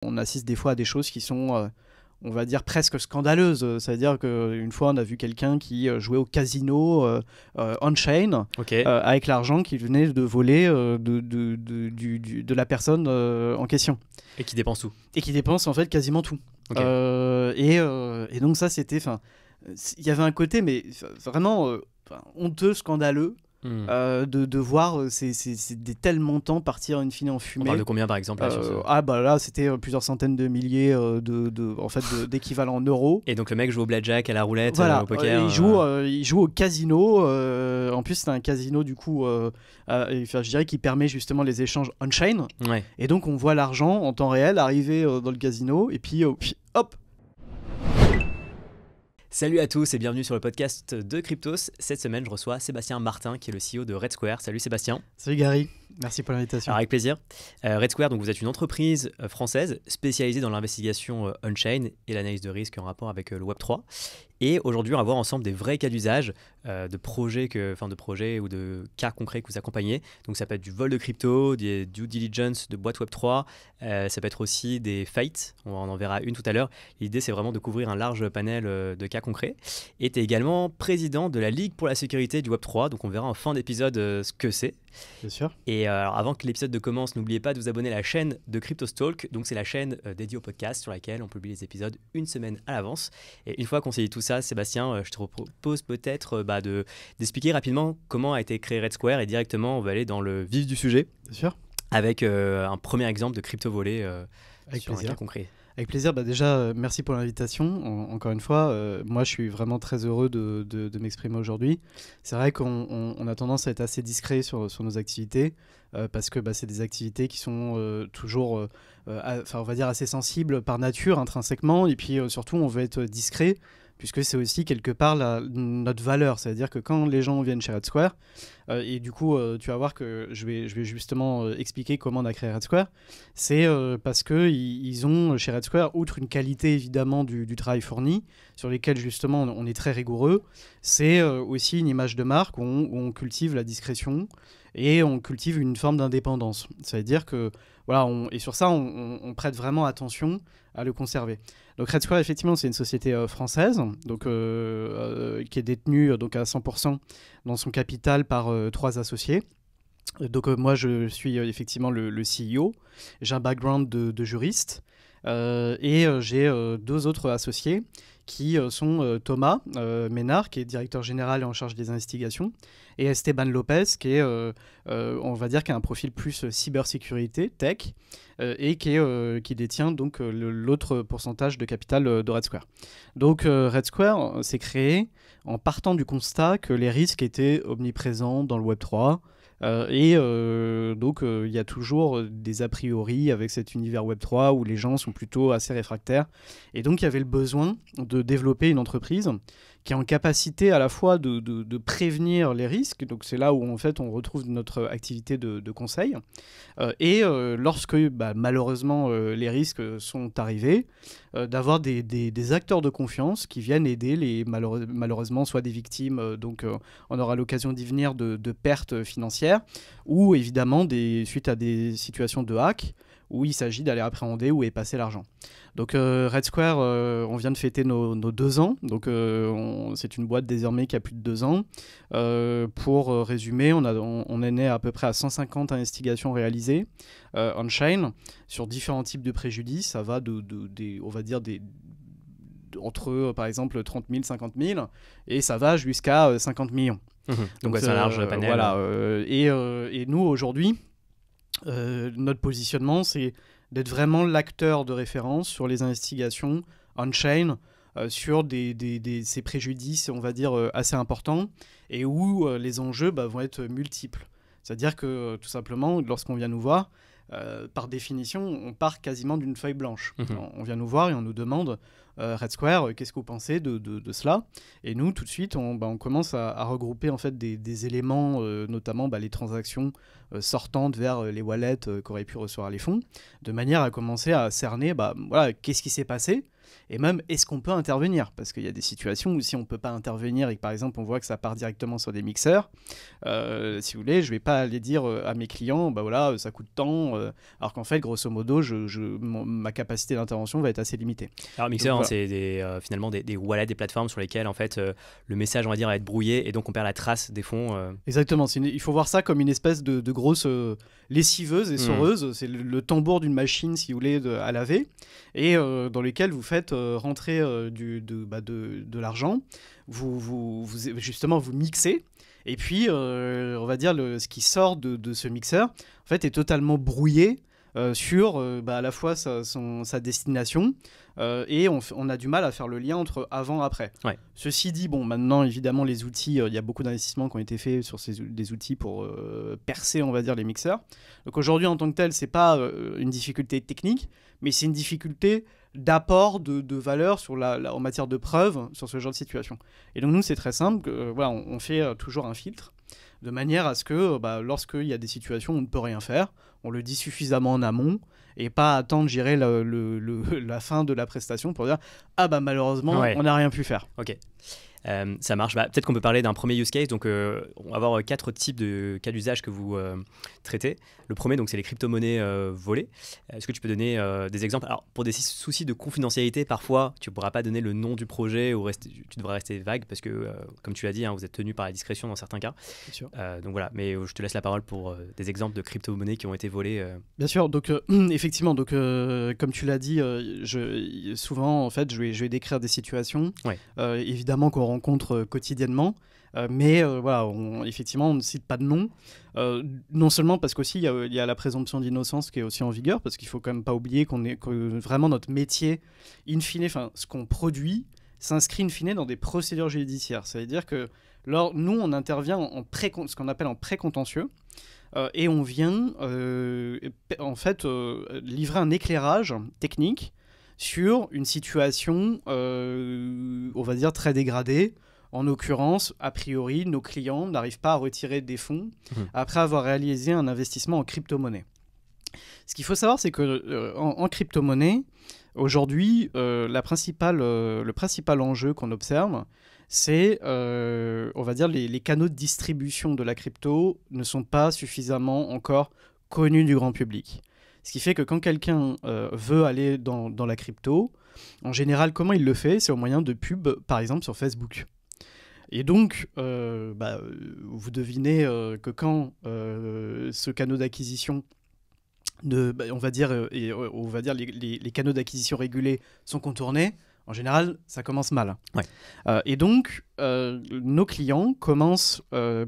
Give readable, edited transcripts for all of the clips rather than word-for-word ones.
On assiste des fois à des choses qui sont, on va dire, presque scandaleuses. C'est-à-dire qu'une fois, on a vu quelqu'un qui jouait au casino on-chain avec l'argent qu'il venait de voler de la personne en question. Et qui dépense tout. Et qui dépense en fait quasiment tout. Et donc ça, c'était... Il y avait un côté, mais vraiment honteux, scandaleux. De voir des tels montants partir in fine en fumée. On parle de combien par exemple là c'était plusieurs centaines de milliers d'équivalents en euros. Et donc le mec joue au blackjack, à la roulette, voilà, au poker. Il joue au casino. En plus c'est un casino du coup je dirais qui permet justement les échanges on-chain. Ouais. Et donc on voit l'argent en temps réel arriver dans le casino et puis hop. Salut à tous et bienvenue sur le podcast de Cryptos. Cette semaine, je reçois Sébastien Martin, qui est le CEO de Red Square. Salut Sébastien. Salut Gary, merci pour l'invitation. Alors avec plaisir. Red Square, donc vous êtes une entreprise française spécialisée dans l'investigation on-chain et l'analyse de risque en rapport avec le Web3. Et aujourd'hui, on va voir ensemble des vrais cas d'usage de projets ou de cas concrets que vous accompagnez. Donc ça peut être du vol de crypto, des due diligence de boîtes Web3, ça peut être aussi des fights, on en verra une tout à l'heure. L'idée, c'est vraiment de couvrir un large panel de cas concrets. Et tu es également président de la Ligue pour la sécurité du Web3, donc on verra en fin d'épisode ce que c'est. Bien sûr. Et alors avant que l'épisode commence, n'oubliez pas de vous abonner à la chaîne de Cryptostalk. Donc c'est la chaîne dédiée au podcast sur laquelle on publie les épisodes une semaine à l'avance. Et une fois qu'on s'est dit tout ça, Sébastien, je te propose peut-être d'expliquer rapidement comment a été créé Red Square et directement on va aller dans le vif du sujet. Bien sûr. Avec un premier exemple de crypto volé avec sur plaisir. Un cas concret. Avec plaisir. Déjà, merci pour l'invitation. Encore une fois, moi, je suis vraiment très heureux de m'exprimer aujourd'hui. C'est vrai qu'on a tendance à être assez discret sur nos activités parce que c'est des activités qui sont toujours, on va dire, assez sensibles par nature, intrinsèquement. Et puis, surtout, on veut être discret puisque c'est aussi quelque part notre valeur. C'est-à-dire que quand les gens viennent chez Red Square, et du coup, tu vas voir que je vais justement expliquer comment on a créé Red Square, c'est parce qu'ils ont, chez Red Square, outre une qualité évidemment du travail fourni, sur lesquels justement on est très rigoureux, c'est aussi une image de marque où on cultive la discrétion et on cultive une forme d'indépendance. C'est-à-dire que, voilà, et sur ça, on prête vraiment attention à le conserver. Donc Red Square, effectivement, c'est une société française donc, qui est détenue donc, à 100% dans son capital par 3 associés. Donc moi, je suis effectivement le CEO. J'ai un background de juriste et j'ai 2 autres associés qui sont Thomas Ménard, qui est directeur général et en charge des investigations, et Esteban Lopez, qui est, on va dire, qui a un profil plus cybersécurité, tech, et qui détient donc l'autre pourcentage de capital de Red Square. Donc Red Square s'est créé en partant du constat que les risques étaient omniprésents dans le Web3, donc il y a toujours des a priori avec cet univers Web3 où les gens sont plutôt assez réfractaires, et donc il y avait le besoin de développer une entreprise qui est en capacité à la fois de prévenir les risques, donc c'est là où en fait on retrouve notre activité de conseil, et lorsque malheureusement les risques sont arrivés, d'avoir des acteurs de confiance qui viennent aider les malheureusement soit des victimes, donc on aura l'occasion d'y venir, de pertes financières, ou évidemment suite à des situations de hack où il s'agit d'aller appréhender où est passé l'argent. Donc Red Square, on vient de fêter nos 2 ans, donc c'est une boîte désormais qui a plus de 2 ans. Pour résumer, on est né à peu près à 150 investigations réalisées on-chain sur différents types de préjudices. Ça va on va dire entre par exemple 30 000, 50 000, et ça va jusqu'à 50 millions. Donc c'est un large panel. Voilà, et nous aujourd'hui, notre positionnement, c'est d'être vraiment l'acteur de référence sur les investigations on-chain, sur ces préjudices, on va dire, assez importants, et où les enjeux vont être multiples. C'est-à-dire que, tout simplement, lorsqu'on vient nous voir, par définition, on part quasiment d'une feuille blanche. On vient nous voir et on nous demande Red Square, qu'est-ce que vous pensez de cela ? Et nous, tout de suite, on commence à regrouper en fait des éléments, notamment les transactions sortantes vers les wallets qu'auraient pu recevoir les fonds, de manière à commencer à cerner qu'est-ce qui s'est passé et même est-ce qu'on peut intervenir, parce qu'il y a des situations où si on peut pas intervenir et que par exemple on voit que ça part directement sur des mixeurs, si vous voulez, je vais pas aller dire à mes clients bah voilà ça coûte tant, alors qu'en fait grosso modo ma capacité d'intervention va être assez limitée. Alors mixeur, Donc, c'est finalement des wallets, des plateformes sur lesquelles en fait le message on va dire va être brouillé et donc on perd la trace des fonds. Exactement, il faut voir ça comme une espèce de grosse lessiveuse et soreuse, c'est le tambour d'une machine si vous voulez à laver, et dans lequel vous faites rentrer de l'argent, justement vous mixez, et puis on va dire ce qui sort de ce mixeur en fait est totalement brouillé sur à la fois sa destination, et on a du mal à faire le lien entre avant et après. Ouais. Ceci dit, bon, maintenant évidemment les outils, il y a beaucoup d'investissements qui ont été faits sur des outils pour percer, on va dire, les mixeurs. Donc aujourd'hui en tant que tel, c'est pas une difficulté technique, mais c'est une difficulté d'apport de valeur en matière de preuves sur ce genre de situation. Et donc nous c'est très simple, voilà, on fait toujours un filtre de manière à ce que lorsqu'il y a des situations où on ne peut rien faire, on le dit suffisamment en amont et pas attendre, je dirais, la fin de la prestation pour dire « Ah bah malheureusement, on n'a rien pu faire ». Ok. Ça marche. Peut-être qu'on peut parler d'un premier use case. Donc, on va avoir 4 types de cas d'usage que vous traitez. Le premier, donc, c'est les crypto-monnaies volées. Est-ce que tu peux donner des exemples? Alors, pour des soucis de confidentialité, parfois, tu ne pourras pas donner le nom du projet ou tu devras rester vague parce que, comme tu l'as dit, vous êtes tenu par la discrétion dans certains cas. Bien sûr. Donc voilà, mais je te laisse la parole pour des exemples de crypto-monnaies qui ont été volées. Bien sûr. Donc, effectivement, donc, comme tu l'as dit, souvent, en fait, je vais décrire des situations, évidemment qu'on rencontre quotidiennement. Mais voilà, effectivement, on ne cite pas de nom. Non seulement parce qu'aussi il y a la présomption d'innocence qui est aussi en vigueur, parce qu'il faut quand même pas oublier que vraiment notre métier, in fine, ce qu'on produit, s'inscrit in fine dans des procédures judiciaires. Ça veut dire que nous, on intervient ce qu'on appelle en pré-contentieux, et on vient en fait livrer un éclairage technique sur une situation, on va dire, très dégradée. En l'occurrence, a priori, nos clients n'arrivent pas à retirer des fonds après avoir réalisé un investissement en crypto-monnaie. Ce qu'il faut savoir, c'est que en crypto-monnaie, aujourd'hui, le principal enjeu qu'on observe, c'est, on va dire, les canaux de distribution de la crypto ne sont pas suffisamment encore connus du grand public. Ce qui fait que quand quelqu'un veut aller dans la crypto, en général, comment il le fait? C'est au moyen de pubs, par exemple, sur Facebook. Et donc, vous devinez que quand ce canal d'acquisition, on va dire les canaux d'acquisition régulés sont contournés, en général, ça commence mal. Ouais. Et donc, nos clients commencent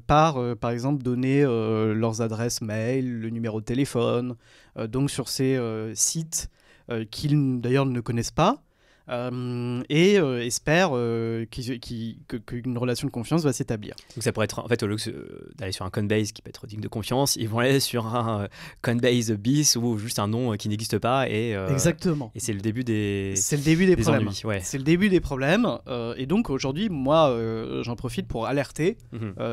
par exemple, donner leurs adresses mail, le numéro de téléphone, donc sur ces sites qu'ils d'ailleurs ne connaissent pas, et espèrent qu'une relation de confiance va s'établir. Donc ça pourrait être, en fait, au lieu d'aller sur un Coinbase qui peut être digne de confiance, ils vont aller sur un Coinbase bis ou juste un nom qui n'existe pas. Exactement. Et c'est le début des problèmes. Ennuis, ouais. C'est le début des problèmes. Et donc aujourd'hui, moi, j'en profite pour alerter,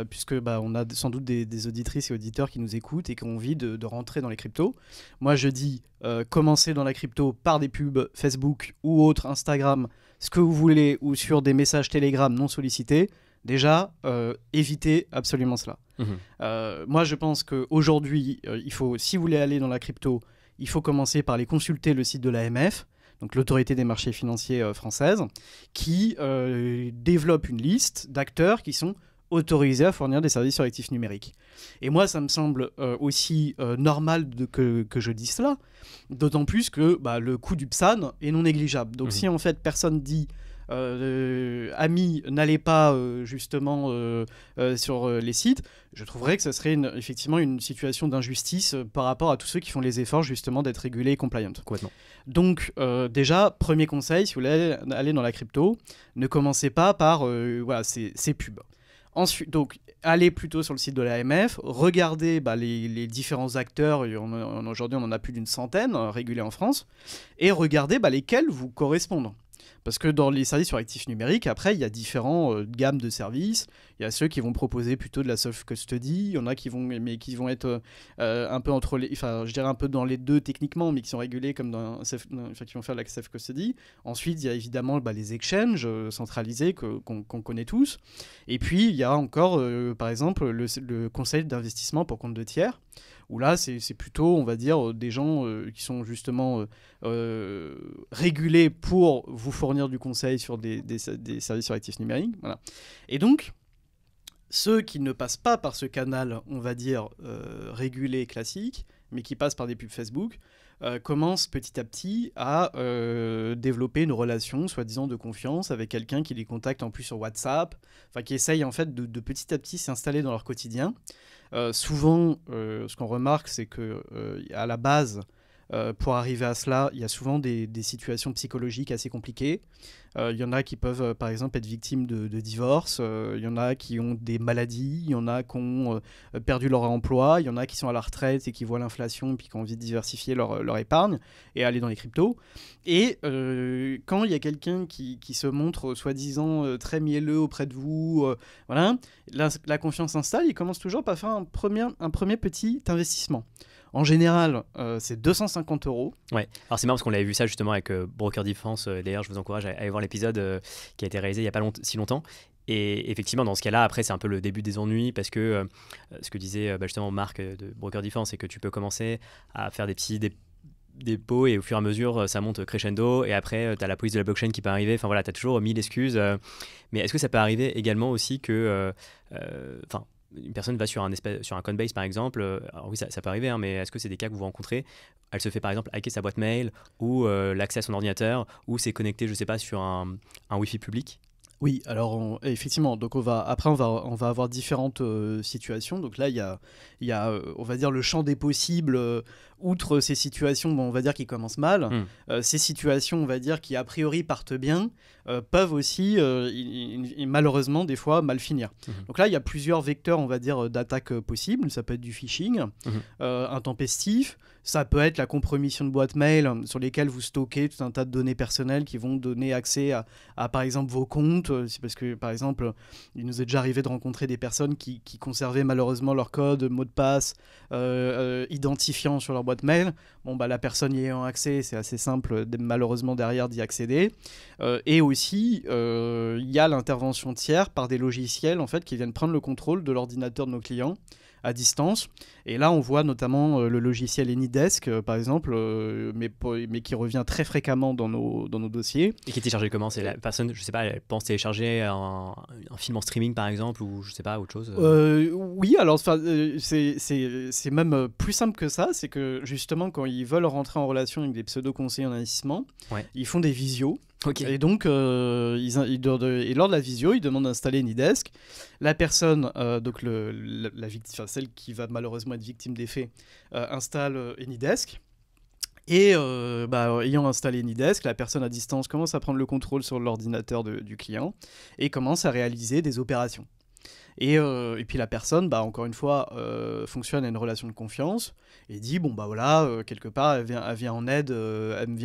puisque on a sans doute des auditrices et auditeurs qui nous écoutent et qui ont envie de rentrer dans les cryptos. Moi, je dis commencer dans la crypto par des pubs Facebook ou autres, Instagram, ce que vous voulez, ou sur des messages Telegram non sollicités. Déjà, évitez absolument cela. Moi, je pense qu'aujourd'hui, si vous voulez aller dans la crypto, il faut commencer par aller consulter le site de l'AMF, donc l'autorité des marchés financiers française, qui développe une liste d'acteurs qui sont autorisés à fournir des services sur actifs numériques. Et moi, ça me semble aussi normal que je dise cela, d'autant plus que le coût du PSAN est non négligeable. Donc si en fait personne dit amis, n'allez pas justement sur les sites, je trouverais que ça serait effectivement une situation d'injustice par rapport à tous ceux qui font les efforts justement d'être régulés et compliant. Complètement. Donc déjà, premier conseil, si vous voulez aller dans la crypto, ne commencez pas par ces pubs. Ensuite, donc, allez plutôt sur le site de l'AMF, regardez les différents acteurs, aujourd'hui on en a plus d'une centaine régulés en France, et regardez lesquels vous correspondent. Parce que dans les services sur actifs numériques, après, il y a différentes gammes de services. Il y a ceux qui vont proposer plutôt de la self-custody. Il y en a qui vont être un peu entre les... Enfin, je dirais un peu dans les deux techniquement, mais qui sont régulés comme qui vont faire de la self-custody. Ensuite, il y a évidemment les exchanges centralisés qu'on connaît tous. Et puis, il y a encore, par exemple, le conseil d'investissement pour compte de tiers, où là, c'est plutôt, on va dire, des gens qui sont justement régulés pour vous fournir du conseil sur des services sur actifs numériques. Voilà. Et donc, ceux qui ne passent pas par ce canal, on va dire, régulé classique, mais qui passent par des pubs Facebook, commencent petit à petit à développer une relation, soi-disant, de confiance avec quelqu'un qui les contacte en plus sur WhatsApp, qui essaye en fait de petit à petit s'installer dans leur quotidien. Souvent, ce qu'on remarque, c'est que à la base, pour arriver à cela, il y a souvent des situations psychologiques assez compliquées. Il y en a qui peuvent, par exemple, être victimes de divorce. Il y en a qui ont des maladies. Il y en a qui ont perdu leur emploi. Il y en a qui sont à la retraite et qui voient l'inflation et puis qui ont envie de diversifier leur épargne et aller dans les cryptos. Et quand il y a quelqu'un qui se montre soi-disant très mielleux auprès de vous, voilà, la confiance s'installe. Il commence toujours par faire un premier petit investissement. En général, c'est 250 €. Ouais, alors c'est marrant parce qu'on avait vu ça justement avec Broker Defense. D'ailleurs, je vous encourage à aller voir l'épisode qui a été réalisé il n'y a pas si longtemps. Et effectivement, dans ce cas-là, après, c'est un peu le début des ennuis parce que ce que disait justement Marc de Broker Defense, c'est que tu peux commencer à faire des petits dépôts et au fur et à mesure, ça monte crescendo. Et après, tu as la police de la blockchain qui peut arriver. Enfin voilà, tu as toujours 1000 excuses. Mais est-ce que ça peut arriver également aussi que... une personne va sur un Coinbase par exemple, alors oui ça peut arriver, hein, mais est-ce que c'est des cas que vous rencontrez? Elle se fait par exemple hacker sa boîte mail ou l'accès à son ordinateur, ou c'est connecté, je sais pas, sur un Wi-Fi public? Oui, alors effectivement, donc on va avoir différentes situations. Donc là, il y a on va dire le champ des possibles. Outre ces situations, on va dire qui commencent mal, ces situations, on va dire qui a priori partent bien, peuvent aussi malheureusement des fois mal finir. Donc là, il y a plusieurs vecteurs, on va dire, d'attaque possibles. Ça peut être du phishing, intempestif. Ça peut être la compromission de boîtes mail sur lesquelles vous stockez tout un tas de données personnelles qui vont donner accès à par exemple, vos comptes. C'est parce que, par exemple, il nous est déjà arrivé de rencontrer des personnes qui conservaient malheureusement leur code, mot de passe, identifiant sur leur boîte mail. Bon, la personne y ayant accès, c'est assez simple, malheureusement, derrière d'y accéder. Et aussi, il y a l'intervention tiers par des logiciels en fait, qui viennent prendre le contrôle de l'ordinateur de nos clients à distance. Et là, on voit notamment le logiciel AnyDesk, par exemple, mais qui revient très fréquemment dans nos dossiers. Et qui est téléchargé comment? C'est la personne, je sais pas, elle pense télécharger un film en streaming, par exemple, ou je sais pas, autre chose? Oui, alors c'est même plus simple que ça. C'est que, justement, quand ils veulent rentrer en relation avec des pseudo-conseillers en investissement, ils font des visios. Okay. Et donc, et lors de la visio, ils demandent d'installer AnyDesk. La personne, donc celle qui va malheureusement être victime des faits, installe AnyDesk. Et ayant installé AnyDesk, la personne à distance commence à prendre le contrôle sur l'ordinateur du client et commence à réaliser des opérations. Et puis la personne, encore une fois, fonctionne à une relation de confiance et dit quelque part, elle me vient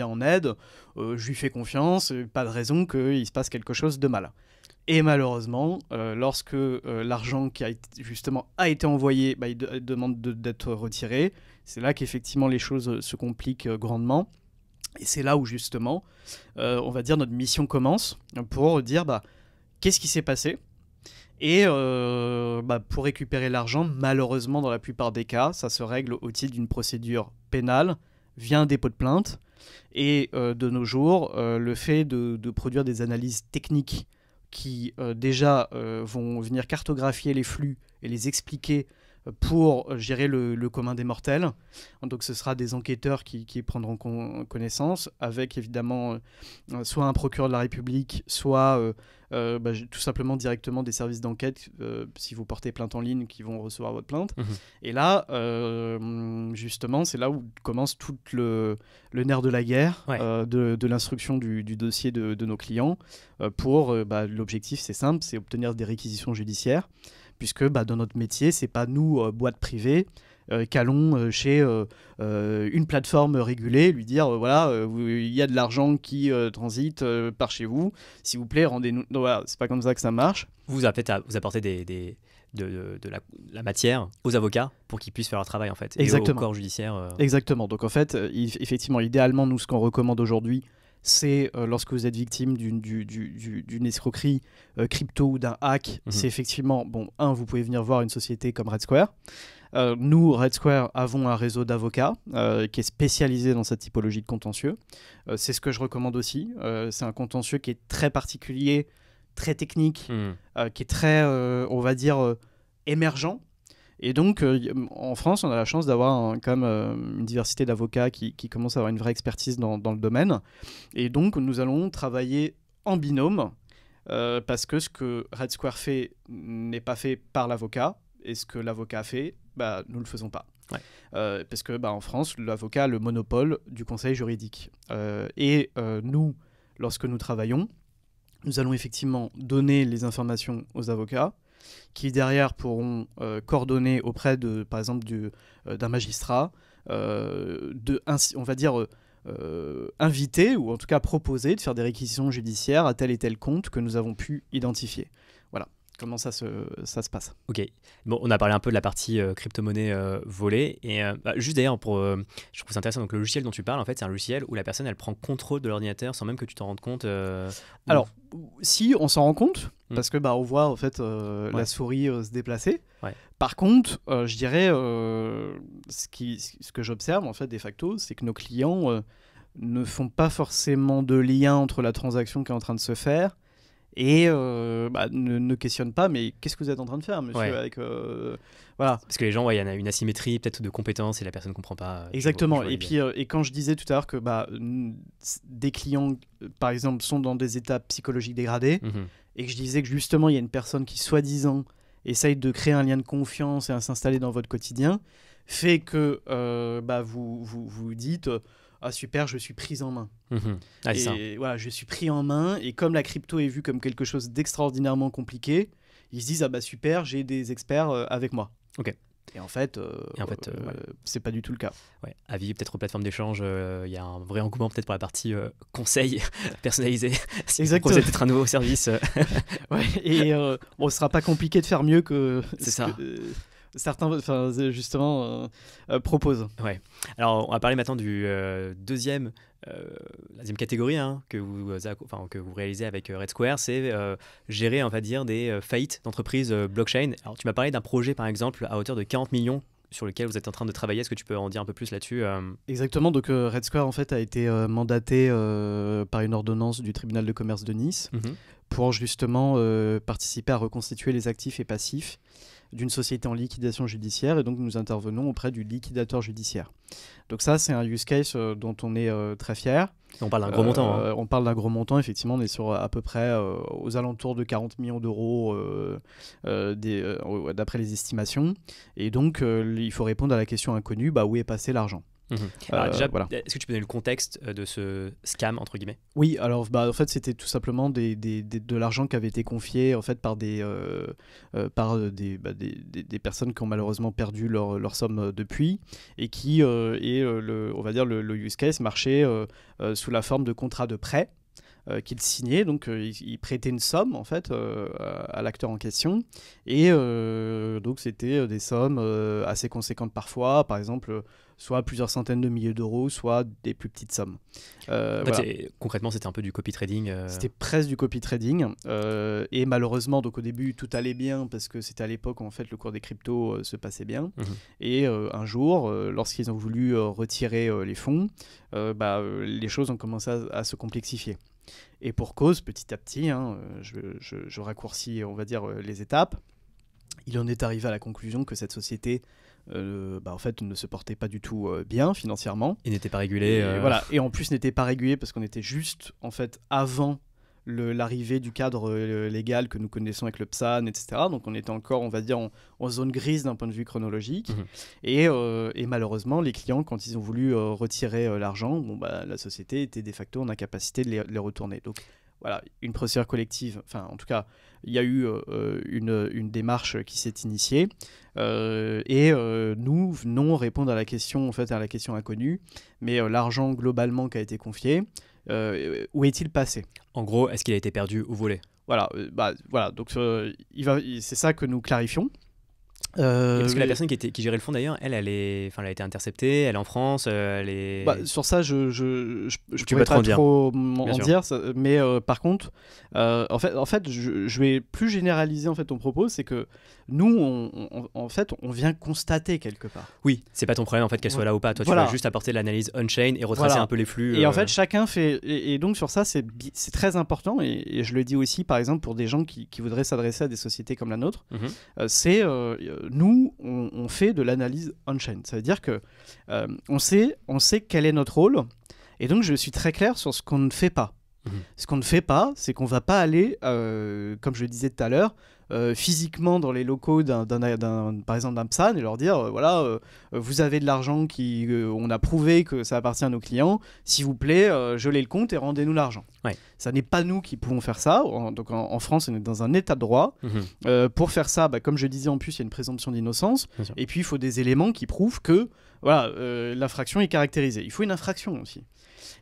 en aide, je lui fais confiance, pas de raison qu'il se passe quelque chose de mal. Et malheureusement, lorsque l'argent qui a été envoyé, il demande d'être retiré, c'est là qu'effectivement les choses se compliquent grandement. Et c'est là où justement, on va dire, notre mission commence pour dire qu'est-ce qui s'est passé. Et pour récupérer l'argent, malheureusement, dans la plupart des cas, ça se règle au titre d'une procédure pénale via un dépôt de plainte. Et de nos jours, le fait de produire des analyses techniques qui déjà vont venir cartographier les flux et les expliquer pour gérer le commun des mortels. Donc ce sera des enquêteurs qui prendront connaissance, avec évidemment soit un procureur de la République, soit tout simplement directement des services d'enquête, si vous portez plainte en ligne, qui vont recevoir votre plainte. Et là, justement, c'est là où commence tout le nerf de la guerre, de l'instruction du dossier de nos clients. L'objectif, c'est simple, c'est obtenir des réquisitions judiciaires, puisque dans notre métier, c'est pas nous, boîte privée, qu'allons chez une plateforme régulée, lui dire voilà, il y a de l'argent qui transite par chez vous, s'il vous plaît, rendez-nous. Voilà, c'est pas comme ça que ça marche. Vous apportez de la matière aux avocats pour qu'ils puissent faire leur travail en fait. Exactement. Et au corps judiciaire. Exactement. Donc en fait, effectivement, idéalement, nous, ce qu'on recommande aujourd'hui, c'est lorsque vous êtes victime d'une escroquerie crypto ou d'un hack, c'est effectivement, bon, vous pouvez venir voir une société comme Red Square. Nous, Red Square, avons un réseau d'avocats qui est spécialisé dans cette typologie de contentieux. C'est ce que je recommande aussi. C'est un contentieux qui est très particulier, très technique, qui est très, on va dire, émergent. Et donc, en France, on a la chance d'avoir quand même une diversité d'avocats qui commencent à avoir une vraie expertise dans le domaine. Et donc, nous allons travailler en binôme parce que ce que Red Square fait n'est pas fait par l'avocat. Et ce que l'avocat fait, nous ne le faisons pas. Ouais. Parce que en France, l'avocat a le monopole du conseil juridique. Et nous, lorsque nous travaillons, nous allons effectivement donner les informations aux avocats qui derrière pourront coordonner auprès de, par exemple, d'un magistrat, on va dire inviter ou en tout cas proposer de faire des réquisitions judiciaires à tel et tel compte que nous avons pu identifier. Voilà. Comment ça se passe. Ok. Bon, on a parlé un peu de la partie crypto-monnaie volée. Et juste d'ailleurs, je trouve ça intéressant. Donc, le logiciel dont tu parles, en fait, c'est un logiciel où la personne, elle prend contrôle de l'ordinateur sans même que tu t'en rendes compte. Alors, si on s'en rend compte, parce que on voit en fait la souris se déplacer. Ouais. Par contre, je dirais, ce que j'observe en fait de facto, c'est que nos clients ne font pas forcément de lien entre la transaction qui est en train de se faire et ne questionnent pas, mais qu'est-ce que vous êtes en train de faire, monsieur, avec, voilà. Parce que les gens, il y en a une asymétrie peut-être de compétences et la personne ne comprend pas. Exactement. Et puis, et quand je disais tout à l'heure que des clients, par exemple, sont dans des états psychologiques dégradés, et que je disais que justement, il y a une personne qui, soi-disant, essaye de créer un lien de confiance et à s'installer dans votre quotidien, fait que vous dites ah super, je suis prise en main. Et voilà, je suis pris en main, et comme la crypto est vue comme quelque chose d'extraordinairement compliqué, ils se disent ah super, j'ai des experts avec moi. Ok. Et en fait, c'est pas du tout le cas. Ouais. Avis, peut-être aux plateformes d'échange, il y a un vrai engouement peut-être pour la partie conseil personnalisé. Exactement. C'est peut-être un nouveau service. Ouais, et ce sera pas compliqué de faire mieux que c'est ça. Certains justement proposent. Ouais. Alors on va parler maintenant du la deuxième catégorie que vous réalisez avec Red Square, c'est gérer, on va dire, des faillites d'entreprises blockchain. Alors tu m'as parlé d'un projet par exemple à hauteur de 40 millions sur lequel vous êtes en train de travailler. Est-ce que tu peux en dire un peu plus là-dessus Exactement. Donc Red Square en fait a été mandaté par une ordonnance du tribunal de commerce de Nice pour justement participer à reconstituer les actifs et passifs d'une société en liquidation judiciaire, et donc nous intervenons auprès du liquidateur judiciaire. Donc ça, c'est un use case dont on est très fier. On parle d'un gros montant. On parle d'un gros montant, effectivement. On est sur à peu près aux alentours de 40 millions d'euros d'après les estimations. Et donc, il faut répondre à la question inconnue, où est passé l'argent ? Alors déjà, voilà. Est-ce que tu peux donner le contexte de ce scam entre guillemets ? Oui, alors en fait c'était tout simplement de l'argent qui avait été confié en fait par des personnes qui ont malheureusement perdu leur somme depuis, et qui on va dire le use case marchait sous la forme de contrats de prêt qu'il signait. Donc il prêtait une somme en fait à l'acteur en question, et donc c'était des sommes assez conséquentes parfois, par exemple soit plusieurs centaines de milliers d'euros, soit des plus petites sommes. En fait, concrètement, c'était un peu du copy trading. C'était presque du copy trading, et malheureusement, donc au début tout allait bien parce que c'était à l'époque où en fait le cours des cryptos se passait bien. Et un jour, lorsqu'ils ont voulu retirer les fonds, les choses ont commencé à se complexifier. Et pour cause, petit à petit, je raccourcis, on va dire, les étapes, il en est arrivé à la conclusion que cette société en fait, ne se portait pas du tout bien financièrement. Et n'était pas régulé. Voilà. Et en plus, n'était pas régulé parce qu'on était juste en fait avant l'arrivée du cadre légal que nous connaissons avec le PSAN, etc. Donc on était encore, on va dire, en zone grise d'un point de vue chronologique. Et malheureusement, les clients, quand ils ont voulu retirer l'argent, la société était de facto en incapacité de les retourner. Donc voilà, une procédure collective, enfin en tout cas, il y a eu une démarche qui s'est initiée nous venons répondre à la question, en fait, à la question inconnue, mais l'argent globalement qui a été confié, où est-il passé? En gros, est-ce qu'il a été perdu ou volé? Voilà, voilà, donc c'est ça que nous clarifions. Et parce que la personne qui gérait le fonds d'ailleurs, elle a été interceptée, elle est en France, elle est... sur ça, je Tu pourrais peux pas trop Bien en sûr. dire, mais par contre, en fait, je vais plus généraliser en fait ton propos, c'est que nous, en fait, on vient constater quelque part. Oui, c'est pas ton problème en fait qu'elle soit là ou pas. Toi, tu Voilà. vas juste apporter l'analyse on-chain et retracer Voilà. un peu les flux. Et en fait, chacun fait. Et donc, sur ça, c'est très important. Et je le dis aussi, par exemple, pour des gens qui voudraient s'adresser à des sociétés comme la nôtre, nous, on fait de l'analyse on-chain. Ça veut dire que on sait quel est notre rôle. Et donc, je suis très clair sur ce qu'on ne fait pas. Ce qu'on ne fait pas, c'est qu'on ne va pas aller, comme je le disais tout à l'heure, physiquement dans les locaux par exemple d'un PSAN et leur dire voilà, vous avez de l'argent on a prouvé que ça appartient à nos clients, s'il vous plaît, gelez le compte et rendez-nous l'argent. Ouais. Ça n'est pas nous qui pouvons faire ça. Donc en France, on est dans un état de droit. Pour faire ça, comme je disais, en plus, il y a une présomption d'innocence. Et puis, il faut des éléments qui prouvent que voilà, l'infraction est caractérisée. Il faut une infraction aussi.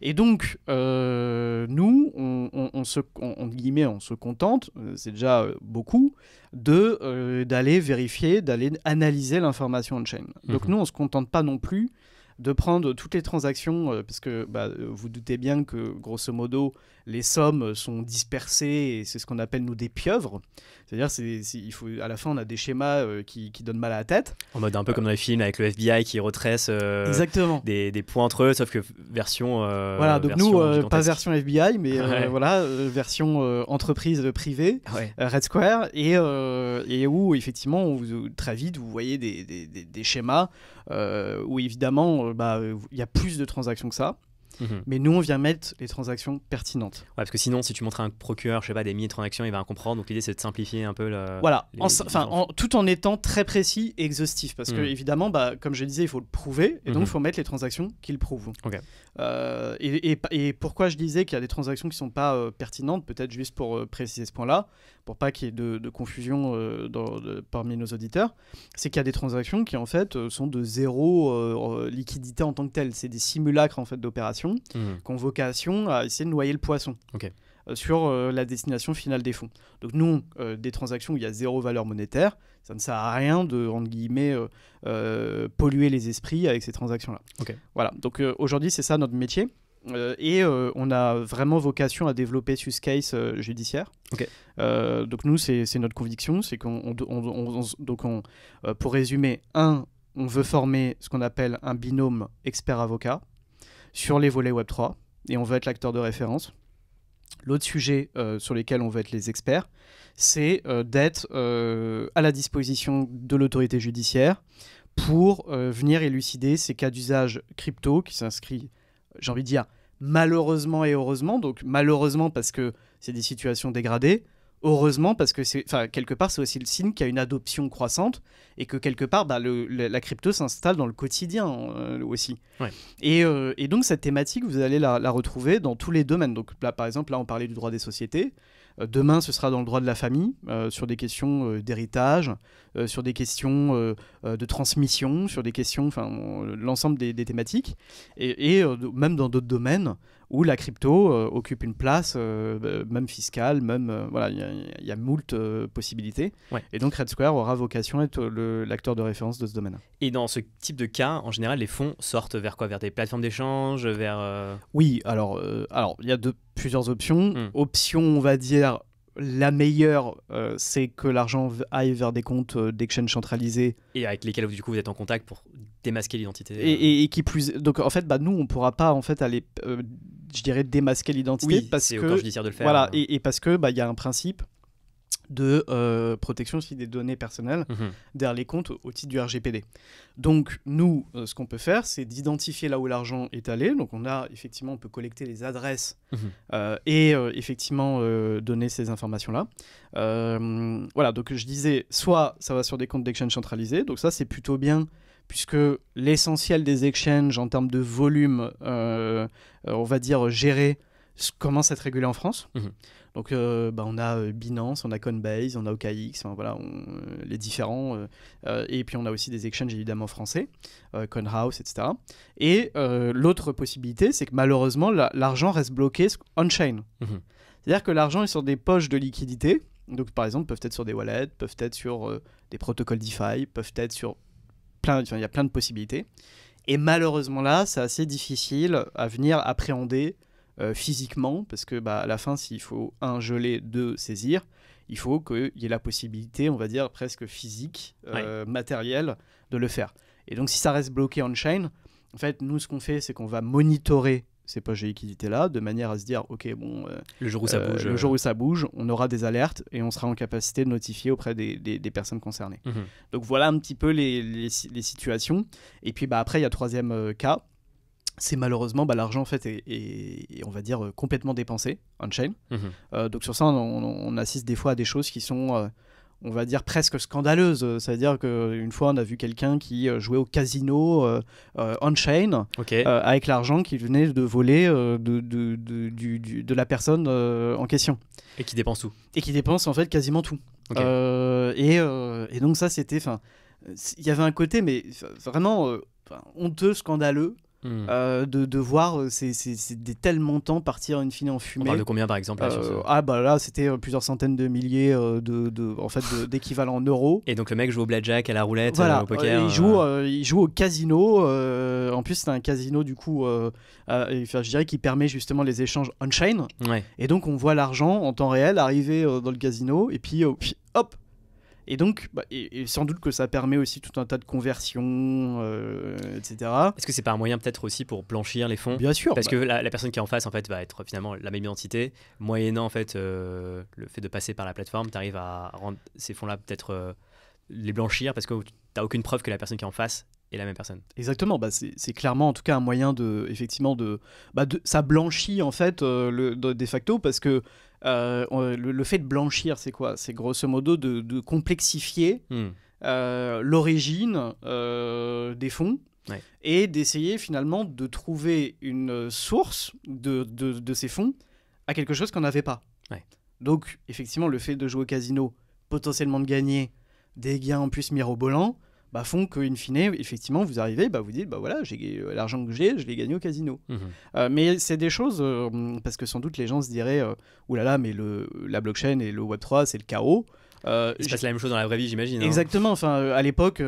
Et donc, nous, on se contente, c'est déjà beaucoup, d'aller vérifier, d'aller analyser l'information on-chain. Donc nous, on ne se contente pas non plus de prendre toutes les transactions, parce que vous doutez bien que, grosso modo, les sommes sont dispersées, et c'est ce qu'on appelle, nous, des pieuvres. C'est-à-dire, à la fin, on a des schémas qui donnent mal à la tête. En mode un peu comme dans les films, avec le FBI qui retresse exactement. Des points entre eux, sauf que version voilà, donc version nous, pas version FBI, mais voilà, version entreprise privée, Red Square, et où, effectivement, très vite, vous voyez des schémas où, évidemment, il y a plus de transactions que ça. Mais nous, on vient mettre les transactions pertinentes. Ouais, parce que sinon, si tu montres à un procureur, je sais pas, des milliers de transactions, il va comprendre. Donc l'idée, c'est de simplifier un peu voilà, tout en étant très précis et exhaustif. Parce que, évidemment, comme je disais, il faut le prouver. Et donc, il faut mettre les transactions qui le prouvent. Okay. Et pourquoi je disais qu'il y a des transactions qui ne sont pas pertinentes, peut-être juste pour préciser ce point-là, pour pas qu'il y ait de confusion parmi nos auditeurs, c'est qu'il y a des transactions qui, en fait, sont de zéro liquidité en tant que telles. C'est des simulacres, en fait, d'opérations qui ont vocation à essayer de noyer le poisson. Okay. Sur la destination finale des fonds. Donc nous, des transactions où il y a zéro valeur monétaire, ça ne sert à rien de, entre guillemets, polluer les esprits avec ces transactions-là. Okay. Voilà, donc aujourd'hui, c'est ça notre métier. On a vraiment vocation à développer ce use case judiciaire. Okay. Donc nous, c'est notre conviction, c'est pour résumer, on veut former ce qu'on appelle un binôme expert-avocat sur les volets Web3, et on veut être l'acteur de référence. L'autre sujet sur lequel on veut être les experts, c'est d'être à la disposition de l'autorité judiciaire pour venir élucider ces cas d'usage crypto qui s'inscrivent, j'ai envie de dire, malheureusement et heureusement. Donc malheureusement parce que c'est des situations dégradées, heureusement parce que quelque part c'est aussi le signe qu'il y a une adoption croissante et que quelque part la crypto s'installe dans le quotidien aussi. Ouais. Et donc cette thématique, vous allez la retrouver dans tous les domaines. Donc là, par exemple, on parlait du droit des sociétés. Demain, ce sera dans le droit de la famille, sur des questions d'héritage, sur des questions de transmission, sur des questions, l'ensemble des thématiques, et même dans d'autres domaines où la crypto occupe une place, même fiscale, même voilà, il y a moult possibilités. Ouais. Et donc Red Square aura vocation à être l'acteur de référence de ce domaine. Et dans ce type de cas, en général, les fonds sortent vers quoi? Vers des plateformes d'échange, vers... Oui, alors il y a plusieurs options. Option, on va dire, la meilleure, c'est que l'argent aille vers des comptes d'exchange centralisés. Et avec lesquels, du coup, vous êtes en contact pour démasquer l'identité. Et qui plus... Donc, en fait, nous, on ne pourra pas, en fait, aller, je dirais, démasquer l'identité. Oui, parce c'est que, au corps judiciaire de le faire. Voilà, et parce que y a un principe de protection aussi des données personnelles derrière les comptes au titre du RGPD. Donc nous, ce qu'on peut faire, c'est d'identifier là où l'argent est allé. Donc on peut collecter les adresses et effectivement donner ces informations-là. Voilà, donc je disais, soit ça va sur des comptes d'exchange centralisés, donc ça c'est plutôt bien, puisque l'essentiel des exchanges en termes de volume, on va dire géré, commence à être régulé en France. Mhm. Donc, on a Binance, on a Coinbase, on a OKX, voilà, les différents. Et puis, on a aussi des exchanges évidemment français, CoinHouse, etc. Et l'autre possibilité, c'est que malheureusement, l'argent reste bloqué on-chain. Mhm. C'est-à-dire que l'argent est sur des poches de liquidité. Donc, par exemple, peuvent être sur des wallets, peuvent être sur des protocoles DeFi, peuvent être sur il y a plein de possibilités. Et malheureusement, là, c'est assez difficile à venir appréhender physiquement, parce que à la fin, s'il faut geler, saisir, il faut qu'il y ait la possibilité, on va dire, presque physique, matérielle, de le faire. Et donc, si ça reste bloqué on-chain, en fait, nous, ce qu'on fait, c'est qu'on va monitorer ces poches de liquidité-là, de manière à se dire, ok, bon, le jour où ça bouge, on aura des alertes et on sera en capacité de notifier auprès des personnes concernées. Mhm. Donc voilà un petit peu les situations. Et puis après, il y a troisième cas, c'est malheureusement l'argent en fait est on va dire complètement dépensé on-chain. Mhm. Donc sur ça, on assiste des fois à des choses qui sont on va dire presque scandaleuse. C'est-à-dire qu'une fois, on a vu quelqu'un qui jouait au casino on-chain avec l'argent qu'il venait de voler de la personne en question. Et qui dépense tout. Et qui dépense en fait quasiment tout. Et donc ça, c'était... Il y avait un côté, mais vraiment honteux, scandaleux. De voir des tels montants partir in fine en fumée. On parle de combien par exemple là c'était plusieurs centaines de milliers d'équivalents en euros. Et donc le mec joue au blackjack, à la roulette, voilà, au poker. Il joue au casino. En plus c'est un casino du coup je dirais qui permet justement les échanges on-chain. Et donc on voit l'argent en temps réel arriver dans le casino et puis hop. Et donc, et sans doute que ça permet aussi tout un tas de conversions, etc. Est-ce que c'est pas un moyen peut-être aussi pour blanchir les fonds ? Bien sûr. Parce que la personne qui est en face en fait va être finalement la même identité, moyennant en fait le fait de passer par la plateforme, tu arrives à rendre ces fonds-là peut-être les blanchir parce que tu n'as aucune preuve que la personne qui est en face est la même personne. Exactement, c'est clairement en tout cas un moyen ça blanchit en fait de facto parce que le fait de blanchir, c'est quoi ? C'est grosso modo de complexifier l'origine des fonds et d'essayer finalement de trouver une source de ces fonds à quelque chose qu'on n'avait pas. Donc effectivement, le fait de jouer au casino, potentiellement de gagner des gains en plus mirobolants, font qu'in fine, effectivement, vous arrivez, vous dites, voilà, l'argent que je l'ai gagné au casino. Mais c'est des choses, parce que sans doute les gens se diraient, oulala, mais la blockchain et le Web3, c'est le chaos. Il se passe la même chose dans la vraie vie, j'imagine. Exactement. À l'époque,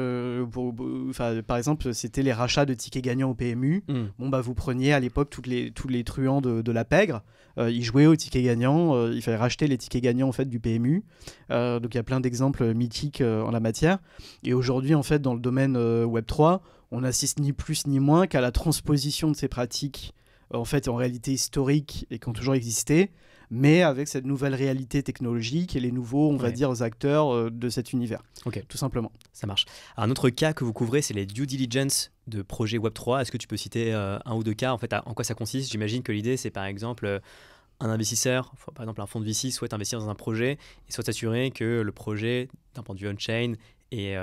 par exemple, c'était les rachats de tickets gagnants au PMU. Vous preniez à l'époque tous les truands de la pègre. Ils jouaient aux tickets gagnants. Il fallait racheter les tickets gagnants en fait du PMU. Donc il y a plein d'exemples mythiques en la matière. Et aujourd'hui, en fait, dans le domaine Web3, on assiste ni plus ni moins qu'à la transposition de ces pratiques en réalité historiques et qui ont toujours existé, mais avec cette nouvelle réalité technologique et les nouveaux, on va dire, acteurs de cet univers. Tout simplement. Ça marche. Un autre cas que vous couvrez, c'est les due diligence de projets Web3. Est-ce que tu peux citer un ou deux cas ? En fait, en quoi ça consiste ? J'imagine que l'idée, c'est par exemple un investisseur, par exemple un fonds de VC, souhaite investir dans un projet et souhaite s'assurer que le projet, d'un point de vue on-chain, est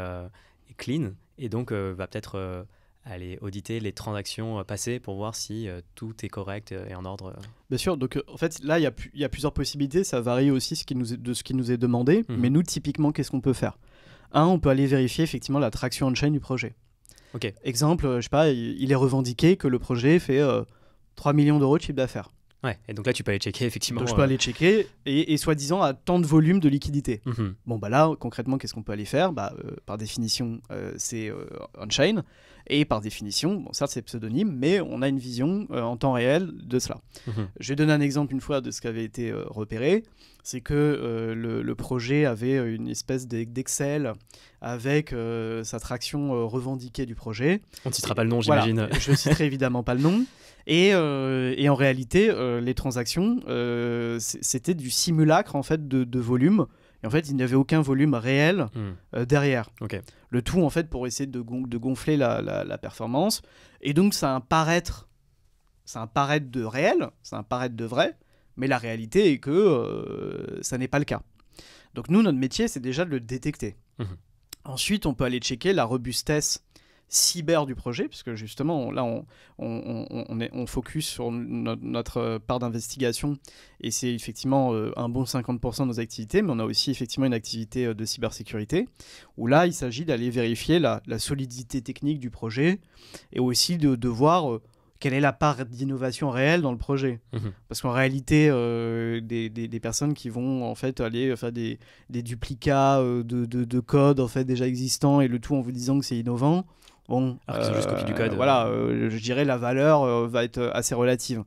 clean et donc va peut-être... aller auditer les transactions passées pour voir si tout est correct et en ordre. Bien sûr, donc en fait là il y a plusieurs possibilités, ça varie aussi de ce qui nous est demandé, mais nous typiquement qu'est-ce qu'on peut faire ? On peut aller vérifier effectivement la traction on-chain du projet. Exemple, je sais pas, il est revendiqué que le projet fait 3 millions d'euros de chiffre d'affaires. Et donc là tu peux aller checker effectivement. Donc je peux aller checker et soi-disant à tant de volume de liquidité. Là concrètement qu'est-ce qu'on peut aller faire ? Par définition c'est on-chain et par définition, certes c'est pseudonyme, mais on a une vision en temps réel de cela. Je vais donner un exemple une fois de ce qui avait été repéré, c'est que le projet avait une espèce d'Excel avec sa traction revendiquée du projet. On ne citera pas le nom, j'imagine. Je ne citerai évidemment pas le nom. Et en réalité, les transactions, c'était du simulacre en fait de volume. Et en fait, il n'y avait aucun volume réel derrière. Le tout en fait pour essayer de gonfler la performance. Et donc, c'est un paraître de réel, c'est un paraître de vrai. Mais la réalité est que ça n'est pas le cas. Donc nous, notre métier, c'est déjà de le détecter. Ensuite, on peut aller checker la robustesse, cyber du projet, puisque justement, là, on focus sur notre part d'investigation, et c'est effectivement un bon 50% de nos activités, mais on a aussi effectivement une activité de cybersécurité, où là, il s'agit d'aller vérifier la solidité technique du projet, et aussi de voir quelle est la part d'innovation réelle dans le projet. Parce qu'en réalité, des personnes qui vont en fait aller faire des duplicats de code en fait déjà existants, et le tout en vous disant que c'est innovant. Bon, alors que c'est juste copie du code. Voilà, je dirais la valeur va être assez relative.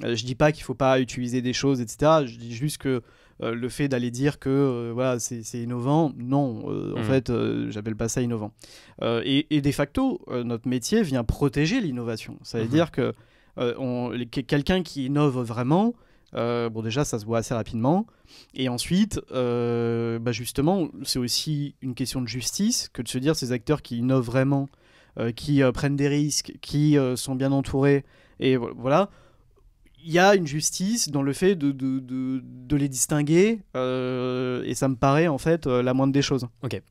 Je dis pas qu'il faut pas utiliser des choses, etc. Je dis juste que le fait d'aller dire que voilà, c'est innovant, non, en fait, j'appelle pas ça innovant. Et de facto, notre métier vient protéger l'innovation. Ça veut dire que quelqu'un qui innove vraiment, bon, déjà, ça se voit assez rapidement. Et ensuite, justement, c'est aussi une question de justice que de se dire ces acteurs qui innovent vraiment, qui prennent des risques, qui sont bien entourés, et voilà. Il y a une justice dans le fait de les distinguer, et ça me paraît en fait la moindre des choses. Ok.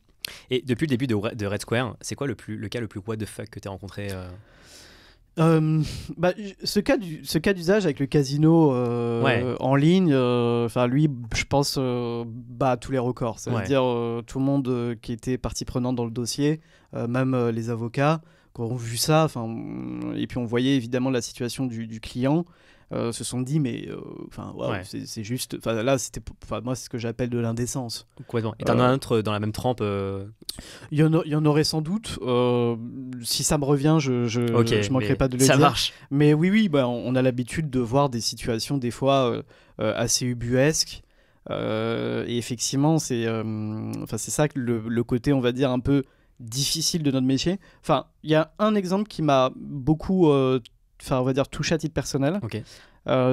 Et depuis le début de Red Square, c'est quoi le cas le plus what the fuck que tu as rencontré Ce cas d'usage avec le casino en ligne, lui, je pense, bat tous les records. Ça veut dire tout le monde qui était partie prenante dans le dossier, même les avocats, qui ont vu ça, et puis on voyait évidemment la situation du client, se sont dit mais c'est juste, là c'était, moi c'est ce que j'appelle de l'indécence. Complètement. Et t'en as un autre dans la même trempe Il y en aurait sans doute. Si ça me revient, je manquerai pas de le dire. Ça marche. Mais oui, on a l'habitude de voir des situations des fois assez ubuesques. Et effectivement, c'est ça que le côté, on va dire, un peu difficile de notre métier. Enfin, il y a un exemple qui m'a beaucoup, on va dire, touché à titre personnel. Okay.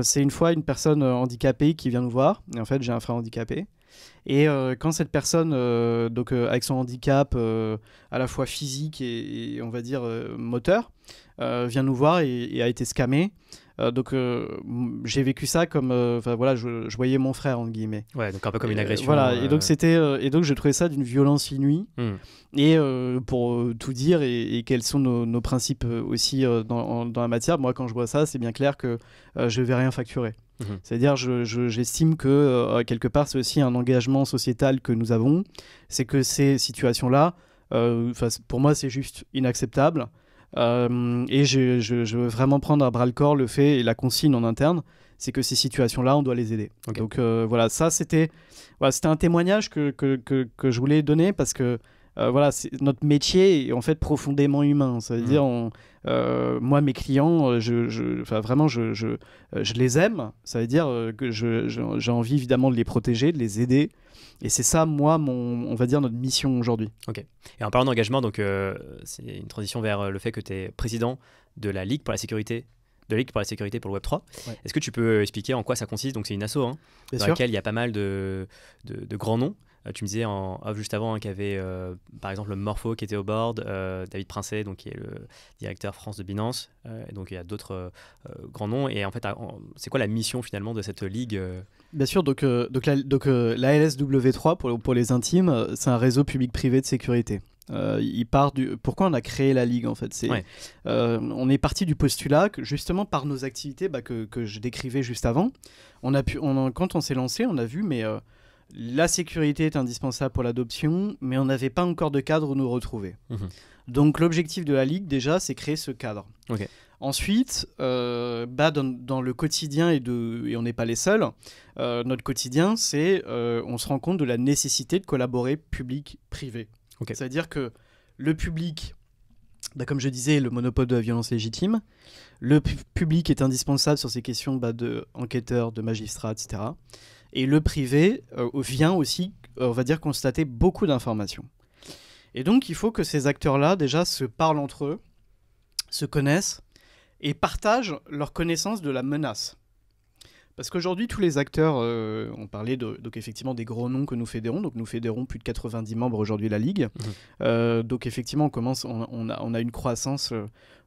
C'est une fois une personne handicapée qui vient nous voir. Et en fait, j'ai un frère handicapé. Et quand cette personne, avec son handicap à la fois physique et on va dire moteur, vient nous voir et a été scammée. J'ai vécu ça comme, je voyais mon frère entre guillemets. Ouais, donc un peu comme une agression. Voilà, et donc je trouvais ça d'une violence inouïe. Et pour tout dire et quels sont nos principes aussi dans la matière, moi quand je vois ça, c'est bien clair que je vais rien facturer. C'est-à-dire, j'estime que quelque part, c'est aussi un engagement sociétal que nous avons. C'est que ces situations-là, pour moi, c'est juste inacceptable. Et je veux vraiment prendre à bras-le-corps le fait, et la consigne en interne, c'est que ces situations-là, on doit les aider. Okay. Donc voilà, ça, c'était un témoignage que je voulais donner parce que notre métier est en fait profondément humain. Ça veut dire, moi, mes clients, je les aime. Ça veut dire que j'ai envie évidemment de les protéger, de les aider. Et c'est ça, moi, on va dire notre mission aujourd'hui. Ok. Et en parlant d'engagement, donc c'est une transition vers le fait que tu es président de la Ligue pour la sécurité. De Ligue pour la sécurité pour le Web3. Ouais. Est-ce que tu peux expliquer en quoi ça consiste? Donc c'est une asso dans laquelle il y a pas mal de grands noms. Tu me disais en off juste avant qu'il y avait par exemple le Morpho qui était au board, David Princet donc, qui est le directeur France de Binance, donc il y a d'autres grands noms. Et en fait, c'est quoi la mission finalement de cette ligue Bien sûr, donc la LSW3 pour les intimes, c'est un réseau public-privé de sécurité. Pourquoi on a créé la Ligue en fait, on est parti du postulat que justement par nos activités que je décrivais juste avant, quand on s'est lancé, on a vu mais la sécurité est indispensable pour l'adoption, mais on n'avait pas encore de cadre où nous retrouver. Donc l'objectif de la Ligue déjà, c'est créer ce cadre. Okay. Ensuite, dans le quotidien, et on n'est pas les seuls, notre quotidien, c'est on se rend compte de la nécessité de collaborer public-privé. Okay. C'est-à-dire que le public, comme je disais, le monopole de la violence légitime, le public est indispensable sur ces questions d'enquêteurs, de magistrats, etc. Et le privé vient aussi, on va dire, constater beaucoup d'informations. Et donc, il faut que ces acteurs-là, déjà, se parlent entre eux, se connaissent et partagent leur connaissance de la menace. Parce qu'aujourd'hui, tous les acteurs, on parlait donc effectivement des gros noms que nous fédérons. Donc nous fédérons plus de 90 membres aujourd'hui de la Ligue. Donc effectivement, on a une croissance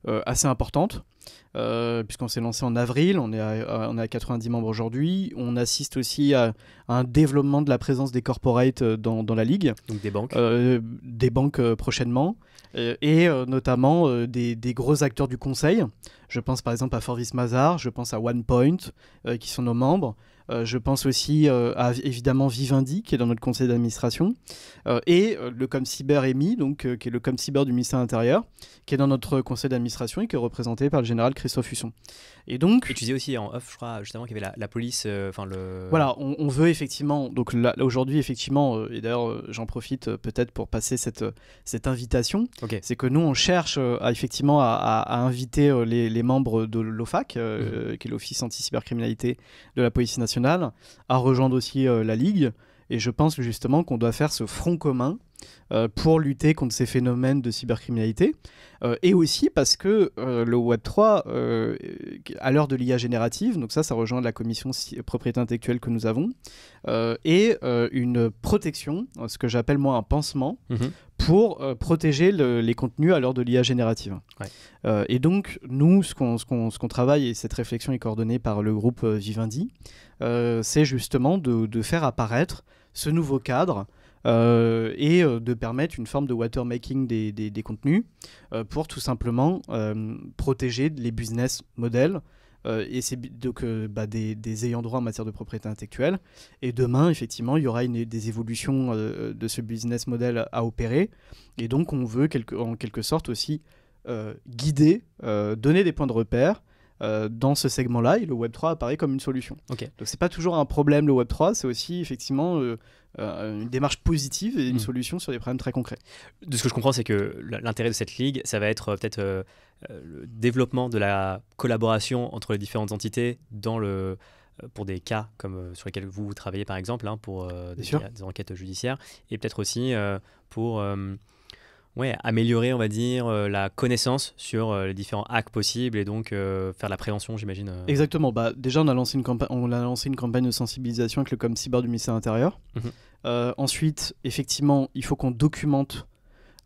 assez importante. Puisqu'on s'est lancé en avril, on est à 90 membres aujourd'hui. On assiste aussi à un développement de la présence des corporates dans la ligue. Donc des banques. Des banques prochainement. Et notamment des gros acteurs du conseil. Je pense par exemple à Forvis Mazars, je pense à OnePoint, qui sont nos membres. Je pense aussi à évidemment Vivendi, qui est dans notre conseil d'administration, et le ComCyber EMI, donc, qui est le ComCyber du ministère de l'Intérieur, qui est dans notre conseil d'administration et qui est représenté par le général Christophe Husson. Et donc, tu disais aussi en off, je crois, justement, qu'il y avait la police. Voilà, on veut effectivement, donc là, aujourd'hui, effectivement, et d'ailleurs, j'en profite peut-être pour passer cette invitation, c'est que nous, on cherche effectivement à inviter les membres de l'OFAC, qui est l'Office anti-cybercriminalité de la police nationale, à rejoindre aussi la Ligue. Et je pense justement qu'on doit faire ce front commun pour lutter contre ces phénomènes de cybercriminalité. Et aussi parce que le Web3, à l'heure de l'IA générative, donc ça rejoint la commission propriété intellectuelle que nous avons, est une protection, ce que j'appelle moi un pansement, pour protéger les contenus à l'heure de l'IA générative. Ouais. Et donc, nous, ce qu'on travaille, et cette réflexion est coordonnée par le groupe Vivendi, c'est justement de faire apparaître ce nouveau cadre et de permettre une forme de watermaking des contenus pour tout simplement protéger les business models et c'est donc des ayants droit en matière de propriété intellectuelle. Et demain, effectivement, il y aura des évolutions de ce business model à opérer. Et donc, on veut en quelque sorte aussi guider, donner des points de repère dans ce segment-là, et le Web3 apparaît comme une solution. Donc c'est pas toujours un problème, le Web3, c'est aussi effectivement une démarche positive et une solution sur des problèmes très concrets. De ce que je comprends, c'est que l'intérêt de cette ligue, ça va être peut-être le développement de la collaboration entre les différentes entités pour des cas comme sur lesquels vous travaillez par exemple, pour des enquêtes judiciaires, et peut-être aussi pour améliorer, on va dire, la connaissance sur les différents hacks possibles et donc faire de la prévention, j'imagine. Exactement. Déjà, on a lancé une campagne de sensibilisation avec le ComCyber du ministère de l'Intérieur. Ensuite, effectivement, il faut qu'on documente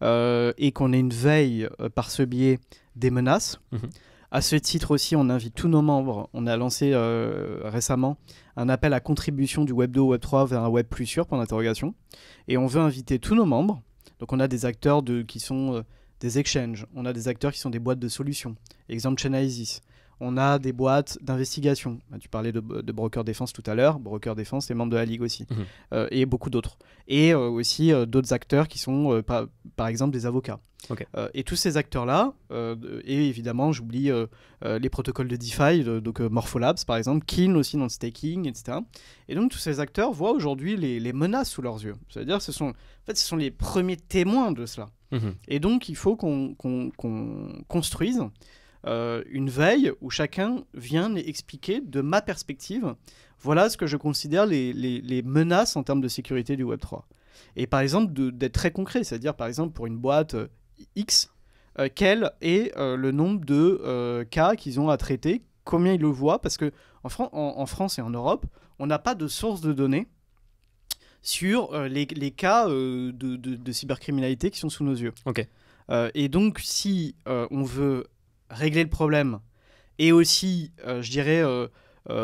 et qu'on ait une veille par ce biais des menaces. À ce titre aussi, on invite tous nos membres. On a lancé récemment un appel à contribution du Web 2 au Web 3 vers un Web plus sûr, point d'interrogation. Et on veut inviter tous nos membres. Donc on a des acteurs qui sont des exchanges, on a des acteurs qui sont des boîtes de solutions, exemple Chainalysis. On a des boîtes d'investigation. Tu parlais de Broker Défense tout à l'heure. Broker Défense est membre de la Ligue aussi. Et beaucoup d'autres. Et aussi d'autres acteurs qui sont, par exemple, des avocats. Et tous ces acteurs-là, et évidemment, j'oublie les protocoles de DeFi, donc Morpholabs par exemple, Kin aussi dans le staking, etc. Et donc tous ces acteurs voient aujourd'hui les menaces sous leurs yeux. C'est-à-dire ce sont les premiers témoins de cela. Et donc il faut qu'on construise une veille où chacun vient expliquer de ma perspective, voilà ce que je considère les menaces en termes de sécurité du Web3. Et par exemple, d'être très concret, c'est-à-dire par exemple pour une boîte X, quel est le nombre de cas qu'ils ont à traiter, combien ils le voient, parce qu'en France et en Europe, on n'a pas de source de données sur les cas de cybercriminalité qui sont sous nos yeux. Et donc, si on veut régler le problème et aussi, je dirais,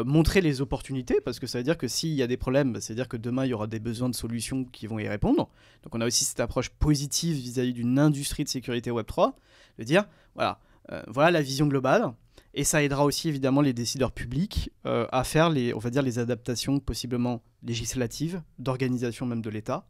montrer les opportunités, parce que ça veut dire que s'il y a des problèmes, ça veut dire que demain, il y aura des besoins de solutions qui vont y répondre. Donc, on a aussi cette approche positive vis-à-vis d'une industrie de sécurité Web3, de dire, voilà la vision globale, et ça aidera aussi évidemment les décideurs publics à faire les adaptations possiblement législatives, d'organisation même de l'État,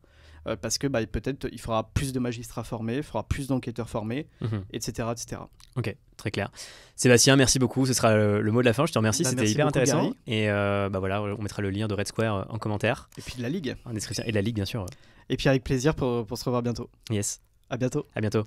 parce que peut-être il faudra plus de magistrats formés, il faudra plus d'enquêteurs formés, etc., etc. Ok, très clair. Sébastien, merci beaucoup. Ce sera le mot de la fin. Je te remercie, c'était hyper intéressant. Gary. Et on mettra le lien de Red Square en commentaire. Et puis de la Ligue. En description. Et de la Ligue, bien sûr. Et puis avec plaisir pour se revoir bientôt. Yes. À bientôt. À bientôt.